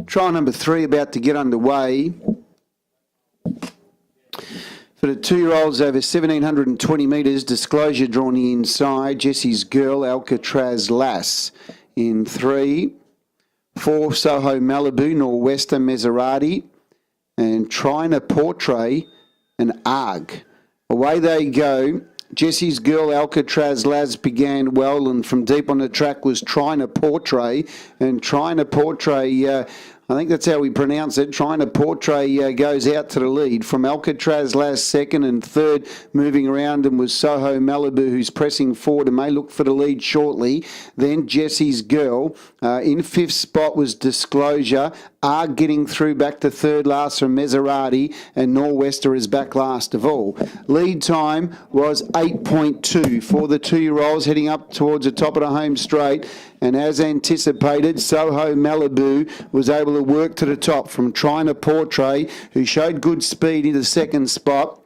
Trial number 3 about to get underway. For the 2-year-olds over 1,720 metres, Disclosure drawn the inside. Jesse's Girl, Alcatraz Lass in 3. 4, Soho Malibu, Nor'Wester Maserati, and Trina Portrait and Arg. Away they go. Jesse's Girl, Alcatraz Lass began well, and from deep on the track was Trina Portrait, and Trina Portrait, I think that's how we pronounce it. Trina Portrait goes out to the lead. From Alcatraz last second, and third moving around and was Soho Malibu, who's pressing forward and may look for the lead shortly. Then Jesse's Girl. In 5th spot was Disclosure. Arg getting through back to third last from Maserati, and Nor'Wester is back last of all. Lead time was 8.2 for the 2-year-olds heading up towards the top of the home straight. And as anticipated, Soho Malibu was able to work to the top from Trina Portrait, who showed good speed in the 2nd spot.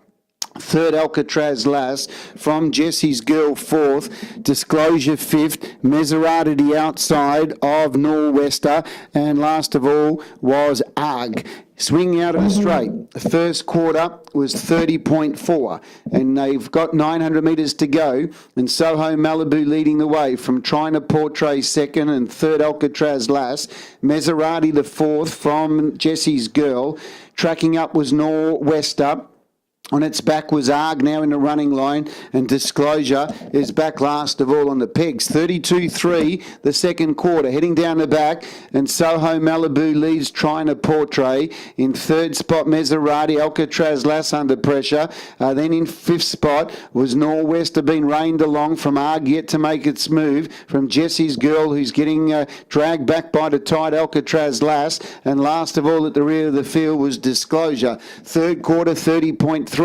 3rd, Alcatraz Lass. From Jesse's Girl, 4th. Disclosure, 5th. Maserati the outside of Nor'Wester. And last of all was Arg. Swinging out of the straight. The first quarter was 30.4, and they've got 900 metres to go, and Soho Malibu leading the way from Trina Portrait 2nd and 3rd Alcatraz Lass. Maserati the 4th from Jesse's Girl. Tracking up was Nor'Wester. On its back was Arg, now in the running line, and Disclosure is back last of all on the pegs. 32.3 the second quarter, heading down the back, and Soho Malibu leads Trina Portrait. In 3rd spot, Maserati, Alcatraz Lass under pressure. Then in 5th spot was Nor'Wester, being reined along from Arg, yet to make its move. From Jesse's Girl, who's getting dragged back by the tight Alcatraz Lass. And last of all at the rear of the field was Disclosure. 3rd quarter, 30.3.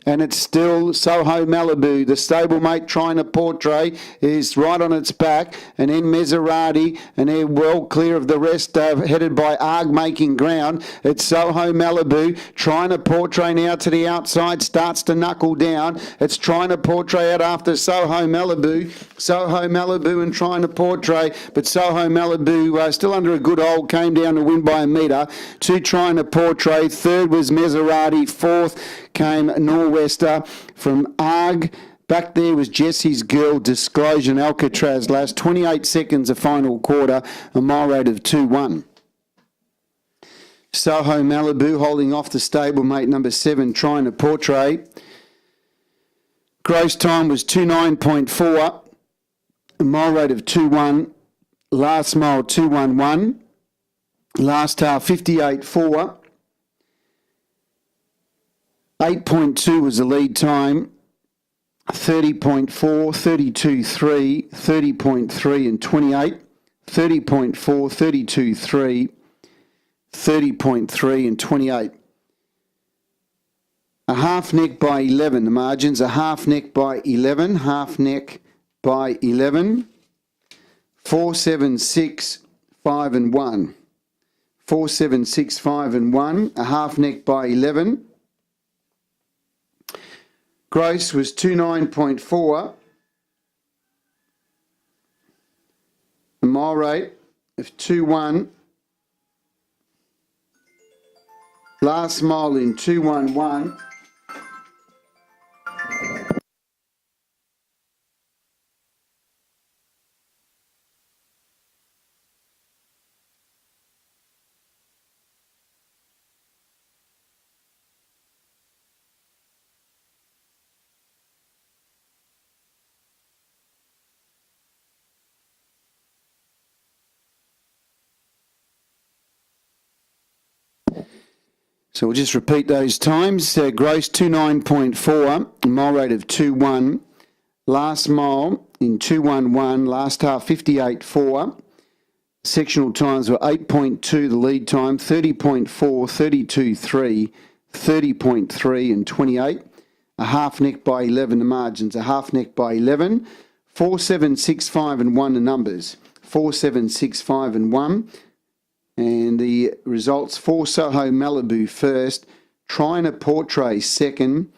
And it's still Soho Malibu. The stablemate Trina Portrait is right on its back, and then Maserati, and they're well clear of the rest, headed by Arg making ground. It's Soho Malibu. Trina Portrait now to the outside, starts to knuckle down. It's Trina Portrait out after Soho Malibu. Soho Malibu and Trina Portrait, but Soho Malibu still under a good hold, came down to win by a metre. 2 Trina Portrait, 3rd was Maserati, 4th came Nor'Wester. From Arg, back there was Jesse's Girl, Disclosure and Alcatraz Lass. 28 seconds a final quarter, a mile rate of 2-1. Soho Malibu holding off the stablemate number 7, Trina Portrait. Gross time was 29.4, a mile rate of 2-1. Last mile 2-1-1. Last half 58.4. 8.2 was the lead time. 30.4, 32.3, 30.3 and 28. 30.4, 32.3, 30.3 and 28. A half neck by 11, the margins. A half neck by 11, half neck by 11. 4, 7, 6, 5 and 1. 4, 7, 6, 5 and 1. A half neck by 11. Gross was 29.4. A mile rate of 2-1. Last mile in 2-1-1. So we'll just repeat those times. Gross 29.4, mile rate of 2-1. Last mile in 2-1-1, last half 58.4. Sectional times were 8.2 the lead time, 30.4, 32.3, 30.3 and 28. A half neck by 11 the margins, a half neck by 11. 4, 7, 6, 5 and 1 the numbers. 4, 7, 6, 5 and 1. And the results for Soho Malibu first, Trina Portrait second,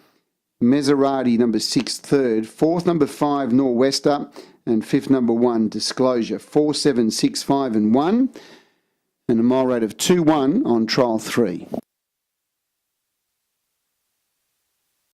Maserati number 6 third, fourth number 5 Nor'Wester, and fifth number 1, Disclosure. 4, 7, 6, 5 and 1, and a mile rate of 2-1 on trial 3.